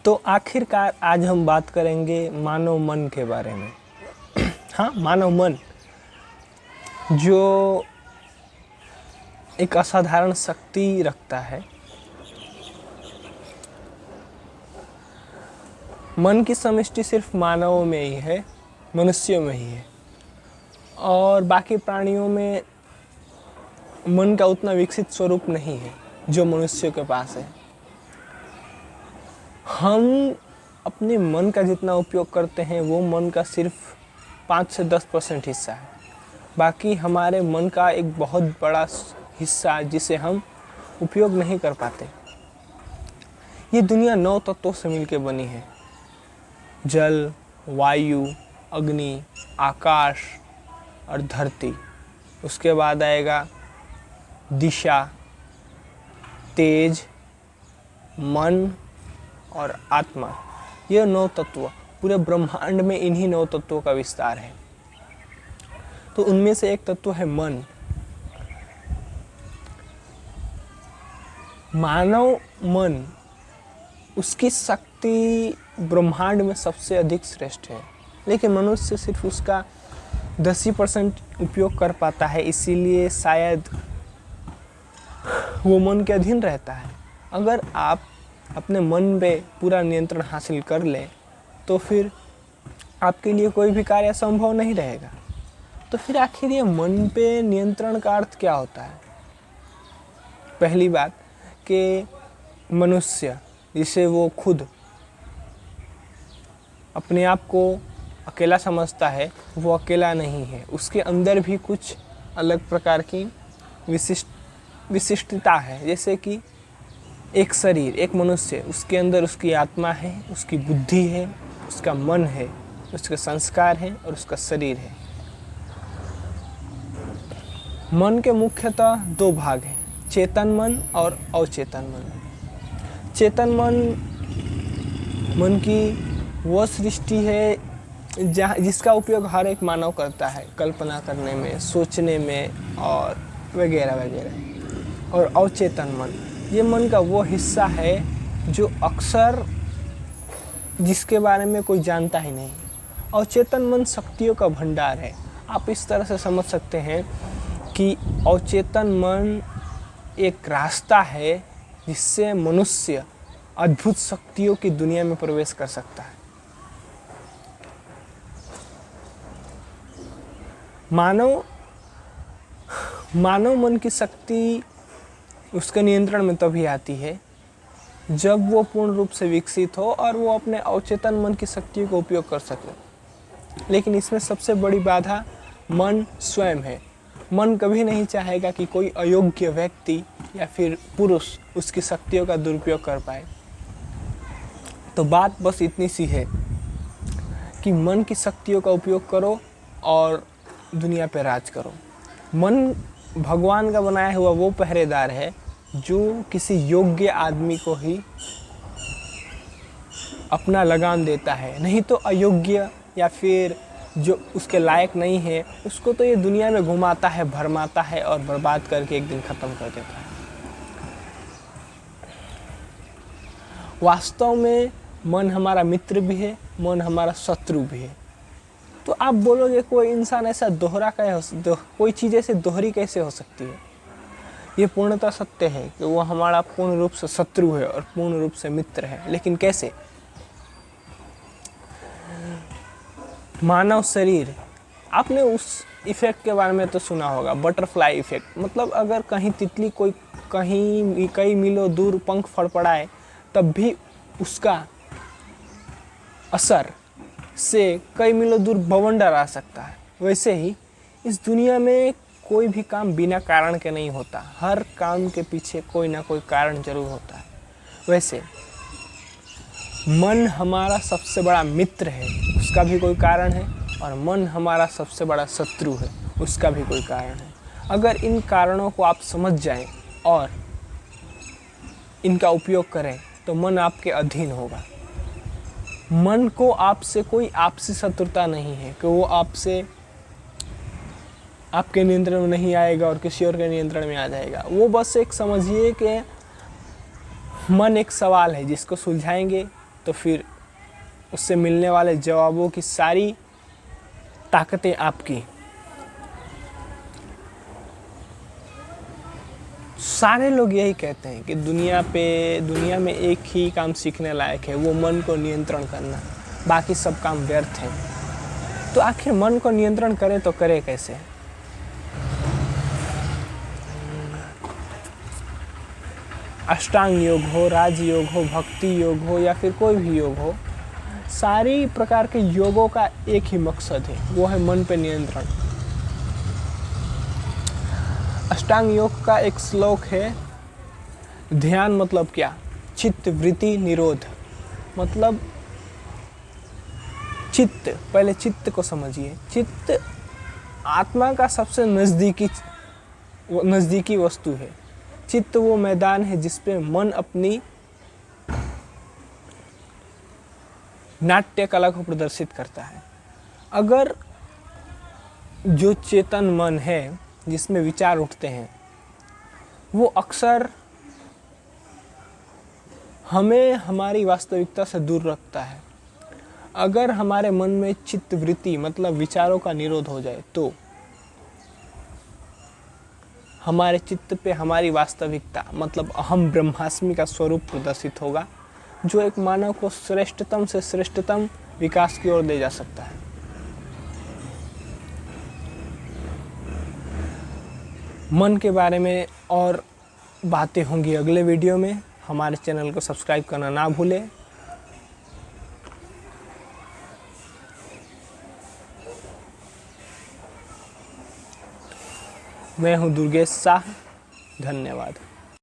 तो आखिरकार आज हम बात करेंगे मानव मन के बारे में। हाँ, मानव मन जो एक असाधारण शक्ति रखता है। मन की समष्टि सिर्फ मानवों में ही है, मनुष्यों में ही है, और बाकी प्राणियों में मन का उतना विकसित स्वरूप नहीं है जो मनुष्यों के पास है। हम अपने मन का जितना उपयोग करते हैं वो मन का सिर्फ 5 से 10% हिस्सा है। बाकी हमारे मन का एक बहुत बड़ा हिस्सा जिसे हम उपयोग नहीं कर पाते। ये दुनिया 9 तत्वों से मिलकर बनी है। जल, वायु, अग्नि, आकाश और धरती। उसके बाद आएगा दिशा, तेज, मन और आत्मा। ये 9 तत्व, पूरे ब्रह्मांड में इन्हीं 9 तत्वों का विस्तार है। तो उनमें से एक तत्व है मन। मानव मन, उसकी शक्ति ब्रह्मांड में सबसे अधिक श्रेष्ठ है, लेकिन मनुष्य सिर्फ उसका 10% उपयोग कर पाता है। इसीलिए शायद वो मन के अधीन रहता है। अगर आप अपने मन पे पूरा नियंत्रण हासिल कर लें तो फिर आपके लिए कोई भी कार्य संभव नहीं रहेगा। तो फिर आखिर ये मन पे नियंत्रण का अर्थ क्या होता है? पहली बात कि मनुष्य जिसे वो खुद अपने आप को अकेला समझता है, वो अकेला नहीं है। उसके अंदर भी कुछ अलग प्रकार की विशिष्टता है। जैसे कि एक शरीर, एक मनुष्य, उसके अंदर उसकी आत्मा है, उसकी बुद्धि है, उसका मन है, उसके संस्कार हैं और उसका शरीर है। मन के मुख्यतः 2 भाग हैं, चेतन मन और अवचेतन मन। चेतन मन की वह सृष्टि है जिसका उपयोग हर एक मानव करता है, कल्पना करने में, सोचने में और वगैरह वगैरह। और अवचेतन मन, ये मन का वो हिस्सा है जो अक्सर जिसके बारे में कोई जानता ही नहीं। अवचेतन मन शक्तियों का भंडार है। आप इस तरह से समझ सकते हैं कि अवचेतन मन एक रास्ता है जिससे मनुष्य अद्भुत शक्तियों की दुनिया में प्रवेश कर सकता है। मानव मन की शक्ति उसके नियंत्रण में तभी आती है जब वो पूर्ण रूप से विकसित हो और वो अपने अवचेतन मन की शक्तियों का उपयोग कर सके। लेकिन इसमें सबसे बड़ी बाधा मन स्वयं है। मन कभी नहीं चाहेगा कि कोई अयोग्य व्यक्ति या फिर पुरुष उसकी शक्तियों का दुरुपयोग कर पाए। तो बात बस इतनी सी है कि मन की शक्तियों का उपयोग करो और दुनिया पे राज करो। मन भगवान का बनाया हुआ वो पहरेदार है जो किसी योग्य आदमी को ही अपना लगाम देता है। नहीं तो अयोग्य या फिर जो उसके लायक नहीं है, उसको तो ये दुनिया में घुमाता है, भरमाता है और बर्बाद करके एक दिन ख़त्म कर देता है। वास्तव में मन हमारा मित्र भी है, मन हमारा शत्रु भी है। तो आप बोलोगे कोई इंसान ऐसा कोई चीज़ ऐसे दोहरी कैसे हो सकती है? ये पूर्णतः सत्य है कि वो हमारा पूर्ण रूप से शत्रु है और पूर्ण रूप से मित्र है। लेकिन कैसे? मानव शरीर, आपने उस इफेक्ट के बारे में तो सुना होगा, बटरफ्लाई इफेक्ट। मतलब अगर कहीं तितली कोई कई मीलों दूर पंख फड़फड़ाए तब भी उसका असर से कई मीलों दूर बवंडर आ सकता है। वैसे ही इस दुनिया में कोई भी काम बिना कारण के नहीं होता। हर काम के पीछे कोई ना कोई कारण जरूर होता है। वैसे मन हमारा सबसे बड़ा मित्र है, उसका भी कोई कारण है, और मन हमारा सबसे बड़ा शत्रु है, उसका भी कोई कारण है। अगर इन कारणों को आप समझ जाएं और इनका उपयोग करें तो मन आपके अधीन होगा। मन को आपसे कोई आपसी शत्रुता नहीं है कि वो आपसे आपके नियंत्रण में नहीं आएगा और किसी और के नियंत्रण में आ जाएगा। वो बस एक समझिए कि मन एक सवाल है जिसको सुलझाएंगे तो फिर उससे मिलने वाले जवाबों की सारी ताकतें आपकी। सारे लोग यही कहते हैं कि दुनिया में एक ही काम सीखने लायक है, वो मन को नियंत्रण करना, बाकी सब काम व्यर्थ है। तो आखिर मन को नियंत्रण करे तो करे कैसे? अष्टांग योग हो, राजयोग हो, भक्ति योग हो या फिर कोई भी योग हो, सारी प्रकार के योगों का एक ही मकसद है, वो है मन पे नियंत्रण। अष्टांग योग का एक श्लोक है, ध्यान मतलब क्या? चित्त वृत्ति निरोध। मतलब चित्त, पहले चित्त को समझिए। चित्त आत्मा का सबसे नज़दीकी वस्तु है। चित्त वो मैदान है जिसपे मन अपनी नाट्य कला को प्रदर्शित करता है। अगर जो चेतन मन है जिसमें विचार उठते हैं, वो अक्सर हमें हमारी वास्तविकता से दूर रखता है। अगर हमारे मन में चित्त वृत्ति मतलब विचारों का निरोध हो जाए तो हमारे चित्त पे हमारी वास्तविकता मतलब अहम ब्रह्मास्मि का स्वरूप प्रदर्शित होगा, जो एक मानव को श्रेष्ठतम से श्रेष्ठतम विकास की ओर ले जा सकता है। मन के बारे में और बातें होंगी अगले वीडियो में। हमारे चैनल को सब्सक्राइब करना ना भूलें। मैं हूं दुर्गेश शाह। धन्यवाद।